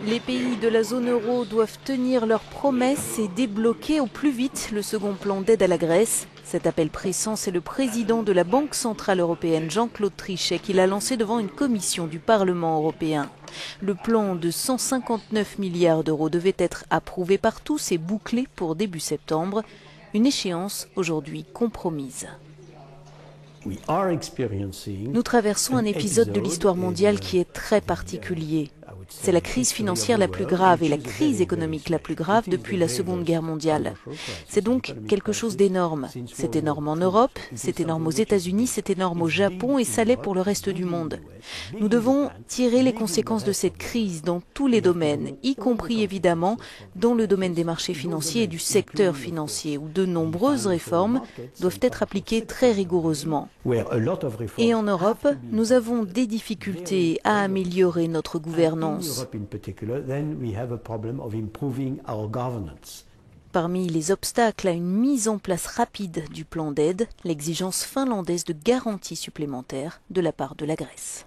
Les pays de la zone euro doivent tenir leurs promesses et débloquer au plus vite le second plan d'aide à la Grèce. Cet appel pressant, c'est le président de la Banque centrale européenne, Jean-Claude Trichet, qui l'a lancé devant une commission du Parlement européen. Le plan de 159 milliards d'euros devait être approuvé par tous et bouclé pour début septembre. Une échéance aujourd'hui compromise. Nous traversons un épisode de l'histoire mondiale qui est très particulier. C'est la crise financière la plus grave et la crise économique la plus grave depuis la Seconde Guerre mondiale. C'est donc quelque chose d'énorme. C'est énorme en Europe, c'est énorme aux États-Unis, c'est énorme au Japon et ça l'est pour le reste du monde. Nous devons tirer les conséquences de cette crise dans tous les domaines, y compris évidemment dans le domaine des marchés financiers et du secteur financier, où de nombreuses réformes doivent être appliquées très rigoureusement. Et en Europe, nous avons des difficultés à améliorer notre gouvernance. Parmi les obstacles à une mise en place rapide du plan d'aide, l'exigence finlandaise de garanties supplémentaires de la part de la Grèce.